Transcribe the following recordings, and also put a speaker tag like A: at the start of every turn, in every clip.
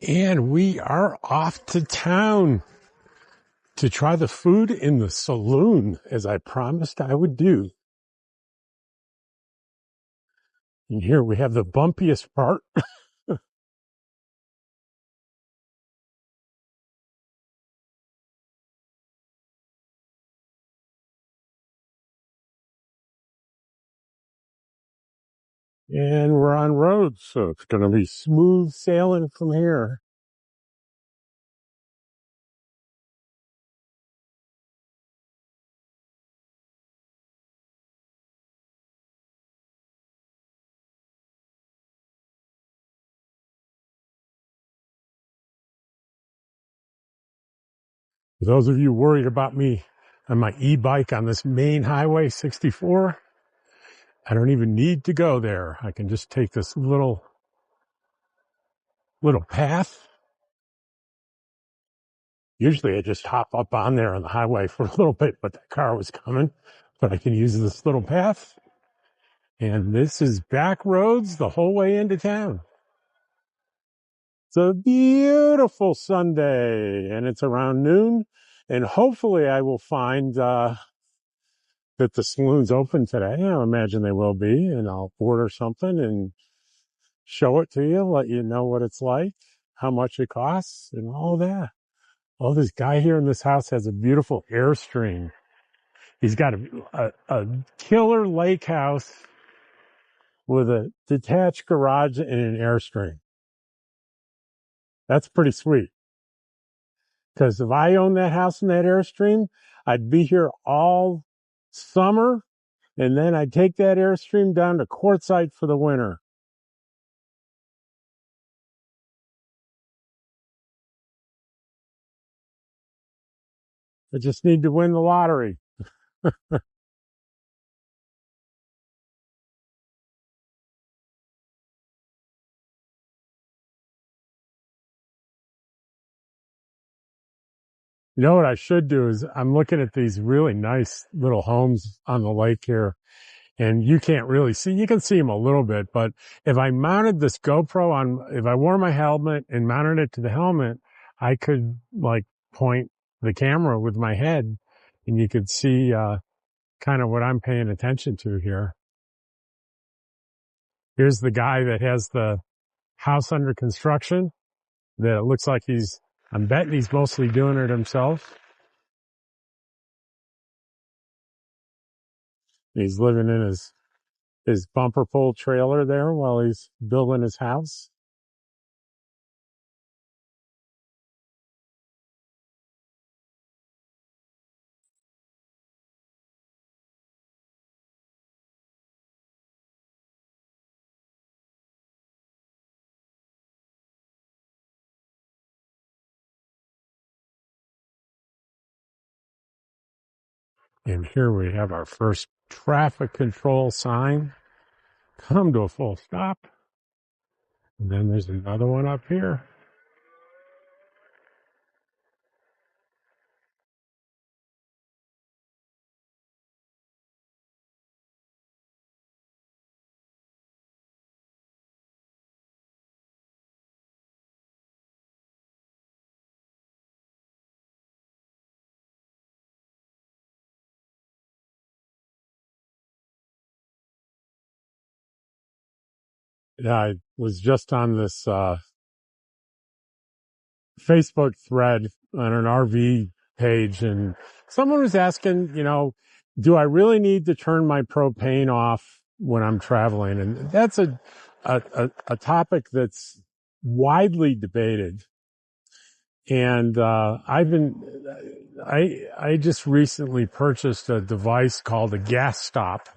A: And we are off to town to try the food in the saloon, as I promised I would do. And here we have the bumpiest part. And we're on road, so it's going to be smooth sailing from here. For those of you worried about me on my e-bike on this main highway 64, I don't even need to go there. I can just take this little path. Usually I just hop up on there on the highway for a little bit, but that car was coming. But I can use this little path. And this is back roads the whole way into town. It's a beautiful Sunday, and it's around noon. And hopefully I will find that the saloon's open today. I imagine they will be, and I'll order something and show it to you, let you know what it's like, how much it costs, and all that. Oh, this guy here in this house has a beautiful Airstream. He's got a killer lake house with a detached garage and an Airstream. That's pretty sweet. Because if I owned that house and that Airstream, I'd be here all summer, and then I'd take that Airstream down to Quartzsite for the winter. I just need to win the lottery. You know what I should do is I'm looking at these really nice little homes on the lake here, and you can't really see. You can see them a little bit, but if I mounted this GoPro if I wore my helmet and mounted it to the helmet, I could like point the camera with my head, and you could see kind of what I'm paying attention to here. Here's the guy that has the house under construction that it looks like I'm betting he's mostly doing it himself. He's living in his bumper pull trailer there while he's building his house. And here we have our first traffic control sign. Come to a full stop. And then there's another one up here. Yeah, I was just on this Facebook thread on an RV page, and someone was asking, do I really need to turn my propane off when I'm traveling? And that's a topic that's widely debated. And I just recently purchased a device called a gas stop,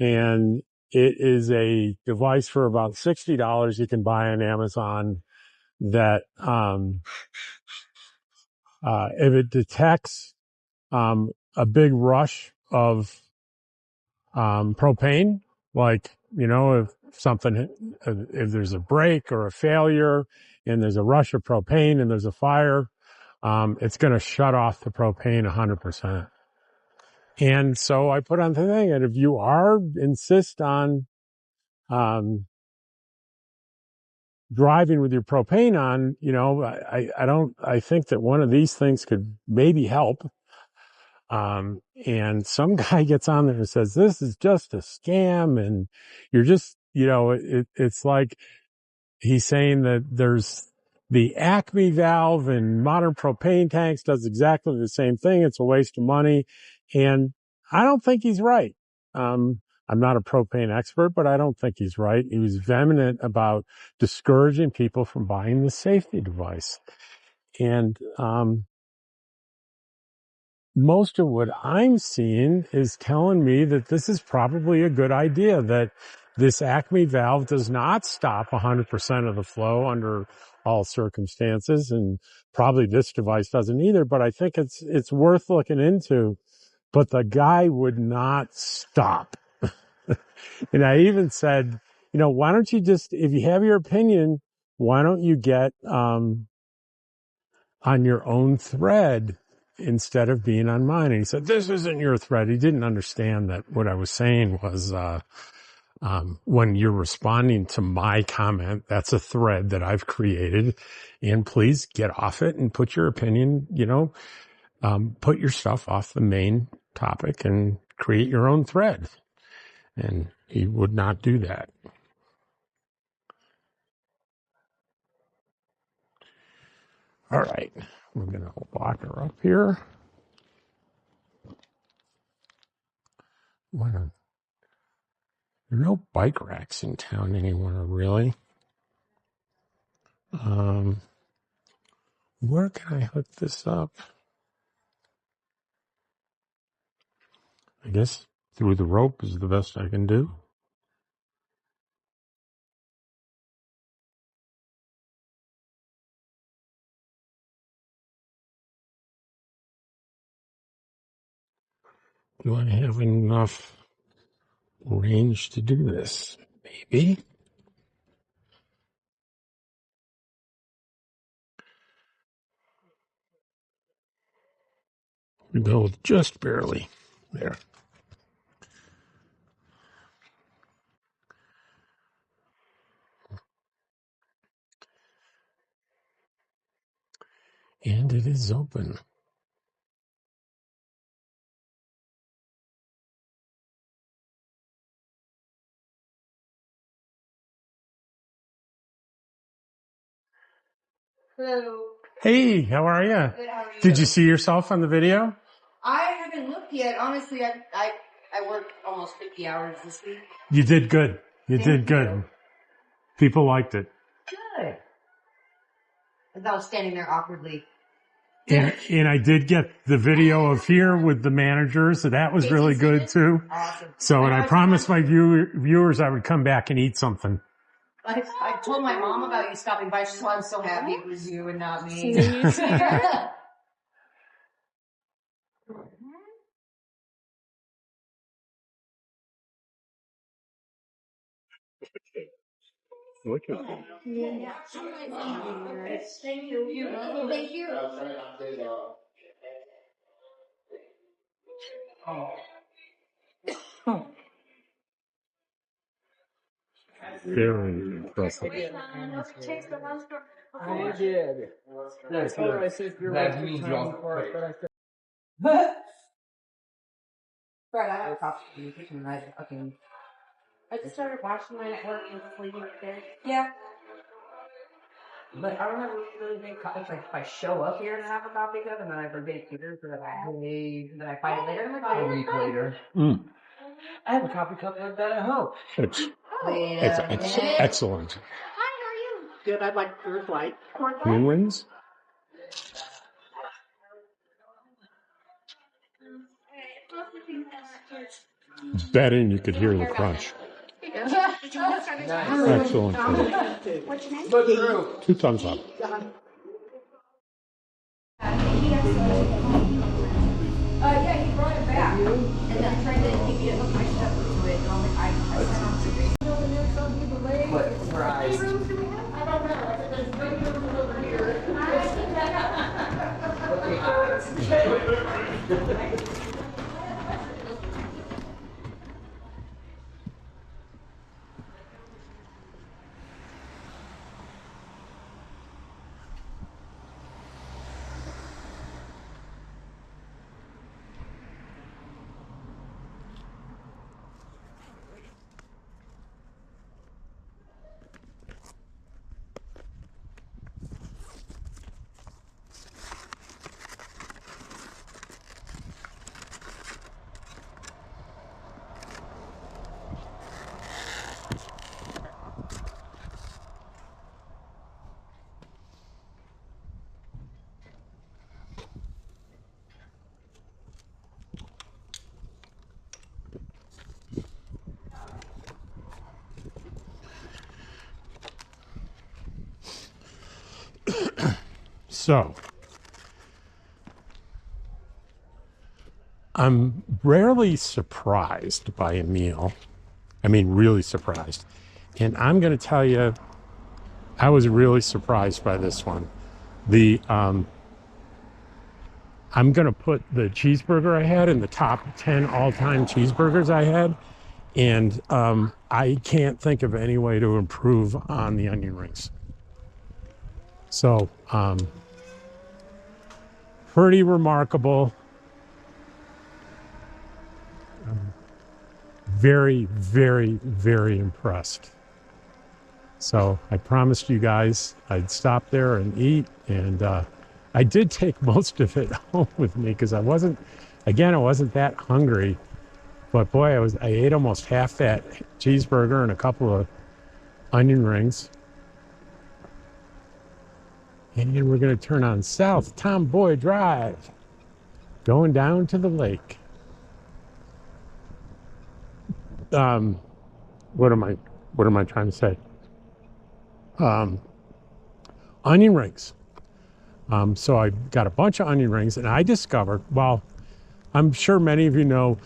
A: and it is a device for about $60 you can buy on Amazon that, if it detects, a big rush of, propane, like, if there's a break or a failure and there's a rush of propane and there's a fire, it's going to shut off the propane 100%. And so I put on the thing, and if you insist on, driving with your propane on, you know, I think that one of these things could maybe help. And some guy gets on there and says, this is just a scam. And you're just, you know, it's like he's saying that there's the Acme valve and modern propane tanks does exactly the same thing. It's a waste of money. And I don't think he's right. I'm not a propane expert, but I don't think he's right. He was vehement about discouraging people from buying the safety device. And, most of what I'm seeing is telling me that this is probably a good idea, that this Acme valve does not stop 100% of the flow under all circumstances. And probably this device doesn't either, but I think it's worth looking into. But the guy would not stop. And I even said, you know, why don't you just, if you have your opinion, why don't you get, on your own thread instead of being on mine? And he said, this isn't your thread. He didn't understand that what I was saying was, when you're responding to my comment, that's a thread that I've created, and please get off it and put your opinion, you know, put your stuff off the main topic and create your own thread. And he would not do that. All right. We're going to lock her up here. There are no bike racks in town anymore, really. Where can I hook this up? I guess through the rope is the best I can do. Do I have enough range to do this? Maybe. We go just barely there. And it is open.
B: Hello.
A: Hey, how are you?
B: Good, how are you?
A: Did you see yourself on the video?
B: I haven't looked yet. Honestly, I worked almost 50 hours this week.
A: You did good. You did good.
B: You.
A: People liked it.
B: Good. As I was standing there awkwardly.
A: And I did get the video of here with the manager, so that was really good too.
B: Awesome.
A: So, and I promised my viewers I would come back and eat something.
B: I told my mom about you stopping by. She said, I'm so happy it was you and not me.
A: Look at that.
B: Yeah. Thank you. Thank you.
A: Very impressive.
C: I did. That's what I said. That means you all.
B: Right, I have a coffee in the kitchen and I just started watching my network and sleeping there. Yeah. But I don't have a really big coffee. It's like if I show up here and have a coffee cup and then I forget either, so that I find it later.
C: A week later. I have a coffee cup like that at home.
A: It's excellent.
B: Hi, how are you?
D: Good, I'd like Earth Light.
A: Penguins? Betting you could hear the crunch. Excellent.
D: What's your name?
C: Look through.
A: 2 thumbs up.
B: Yeah, he brought it back. And then tried to get me to hook my stuff into it. And I'm like, I sent him to
C: What? Surprise.
B: I don't know. I said, there's 3 rooms over here.
A: So I'm rarely surprised by a meal. I mean, really surprised. And I'm going to tell you, I was really surprised by this one. I'm going to put the cheeseburger I had in the top 10 all-time cheeseburgers I had. And I can't think of any way to improve on the onion rings. So, pretty remarkable. Very, very, very impressed. So I promised you guys I'd stop there and eat, and I did take most of it home with me because I wasn't that hungry. But boy, I ate almost half that cheeseburger and a couple of onion rings. And we're going to turn on South Tomboy Drive, going down to the lake. What am I trying to say? Onion rings. So I got a bunch of onion rings, and I discovered, well, I'm sure many of you know,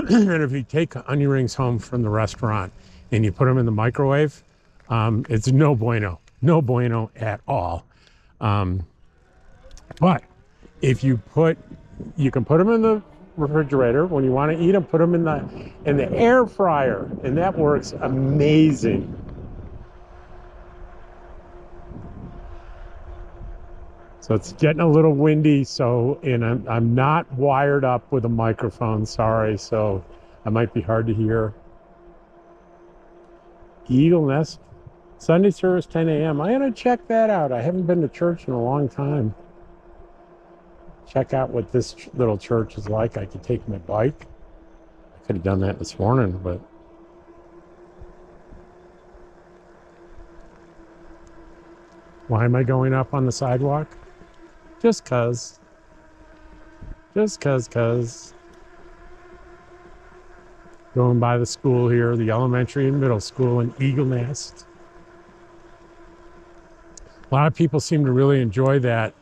A: and if you take onion rings home from the restaurant and you put them in the microwave, it's no bueno at all. But if you can put them in the refrigerator. When you want to eat them, put them in the air fryer, and that works amazing. So it's getting a little windy, and I'm not wired up with a microphone, sorry, so I might be hard to hear. Eagle Nest, Sunday service 10 a.m. I'm going to check that out. I haven't been to church in a long time. Check out what this little church is like. I could take my bike. I could have done that this morning, but why am I going up on the sidewalk? Just cause. Going by the school here, the elementary and middle school in Eagle Nest. A lot of people seem to really enjoy that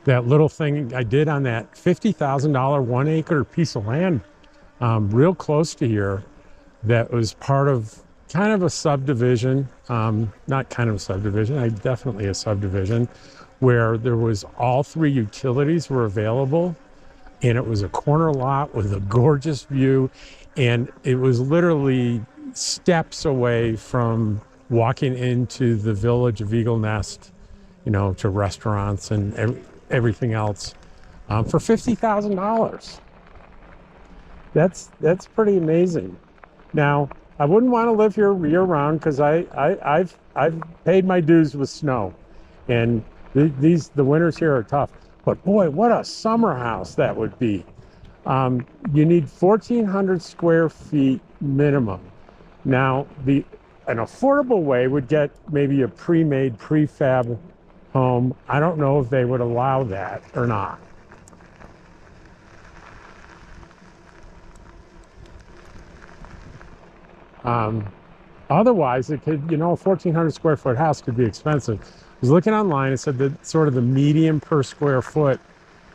A: that little thing I did on that $50,000 1 acre piece of land real close to here that was part of kind of a subdivision, not kind of a subdivision, definitely a subdivision, where there was all three utilities were available, and it was a corner lot with a gorgeous view, and it was literally steps away from walking into the village of Eagle Nest, to restaurants and everything else, for $50,000. That's pretty amazing. Now, I wouldn't want to live here year round because I've paid my dues with snow, and the winters here are tough. But boy, what a summer house that would be. You need 1,400 square feet minimum. Now, an affordable way would get maybe a pre-made prefab home. I don't know if they would allow that or not. Otherwise, it could, a 1,400 square foot house could be expensive. I was looking online, it said that sort of the median per square foot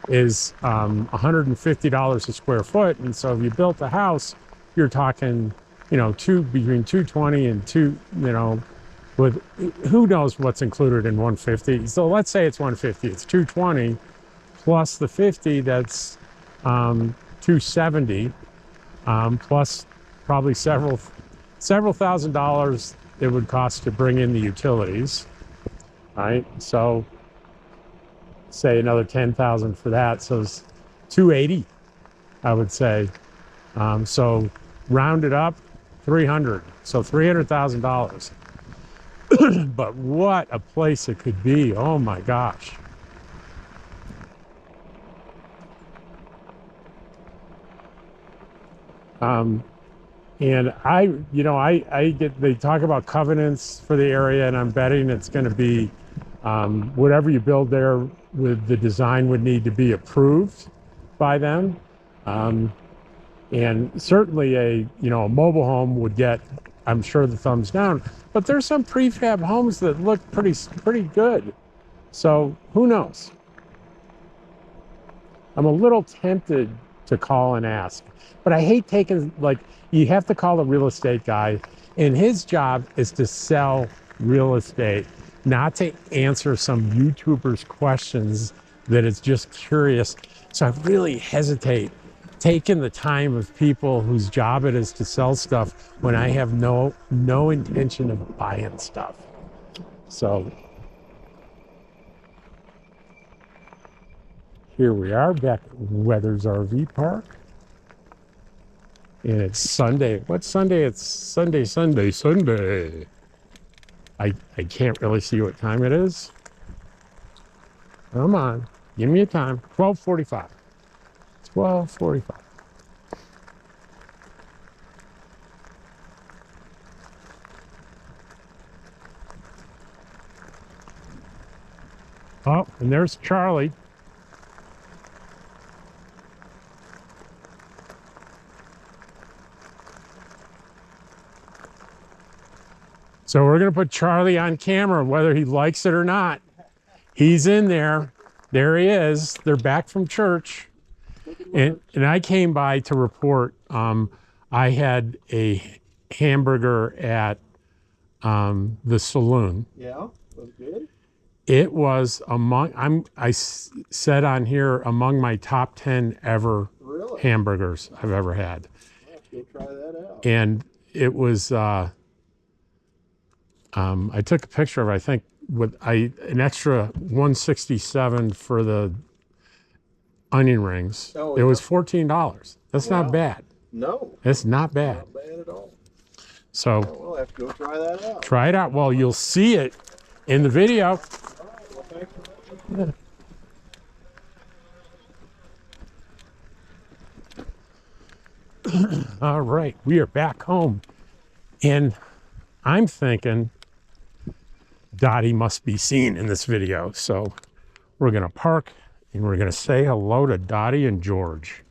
A: is $150 a square foot. And so if you built a house, you're talking, between 220 and with who knows what's included in 150. So let's say it's 150, it's 220 plus the 50, that's 270, plus probably several $1,000s it would cost to bring in the utilities, right? So say another 10,000 for that, so it's 280, I would say. So round it up, 300, so $300,000. But what a place it could be! Oh my gosh. And they talk about covenants for the area, and I'm betting it's going to be whatever you build there with the design would need to be approved by them. And certainly a mobile home would get, I'm sure, the thumbs down. But there's some prefab homes that look pretty good. So who knows? I'm a little tempted to call and ask, but I hate taking, like, you have to call a real estate guy, and his job is to sell real estate, not to answer some YouTuber's questions that is just curious. So I really hesitate taking the time of people whose job it is to sell stuff when I have no intention of buying stuff. So here we are back at Weathers RV Park. And it's Sunday. What Sunday? It's Sunday. I can't really see what time it is. Come on. Give me a time. 12:45. 12:45. Oh, and there's Charlie. So we're going to put Charlie on camera, whether he likes it or not. He's in there. There he is. They're back from church. And I came by to report. I had a hamburger at the Saloon.
C: Yeah, was good.
A: It was said on here, among my top 10 ever hamburgers I've ever had.
C: I'll have to go try that out.
A: And it was, I took a picture of, I think, with an extra 167 for the onion rings.
C: Oh,
A: it was $14. That's
C: Wow.
A: not bad.
C: No,
A: It's not bad.
C: not bad at all.
A: So
C: We'll have to go try that out.
A: try it out. Well, you'll see it in the video.
C: Well, thanks for that.
A: All right, we are back home. And I'm thinking Dottie must be seen in this video. So we're going to park and we're going to say hello to Dottie and George.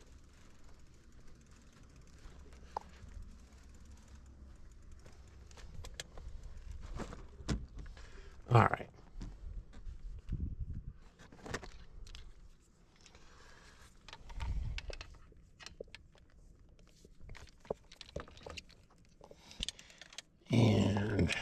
A: All right. And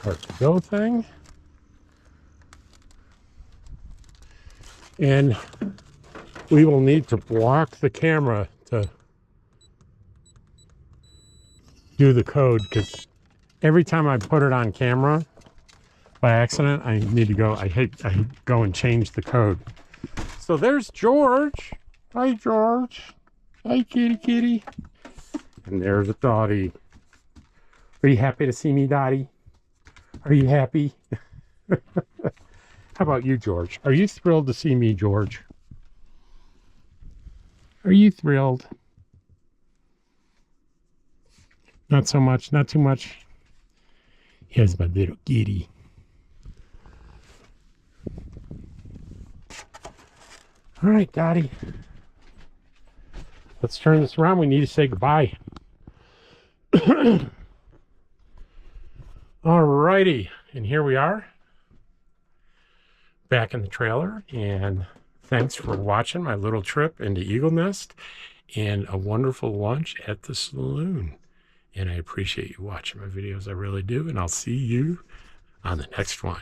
A: start the go thing. And we will need to block the camera to do the code, because every time I put it on camera by accident, I need to go, I go and change the code. So there's George. Hi, George. Hi, kitty. And there's a Dottie. Are you happy to see me, Dottie? Are you happy? How about you, George? Are you thrilled to see me, George? Are you thrilled? Not so much, not too much. Here's my little kitty. All right, Dottie. Let's turn this around. We need to say goodbye. All righty. And here we are. Back in the trailer. And thanks for watching my little trip into Eagle Nest and a wonderful lunch at the Saloon. And I appreciate you watching my videos. I really do. And I'll see you on the next one.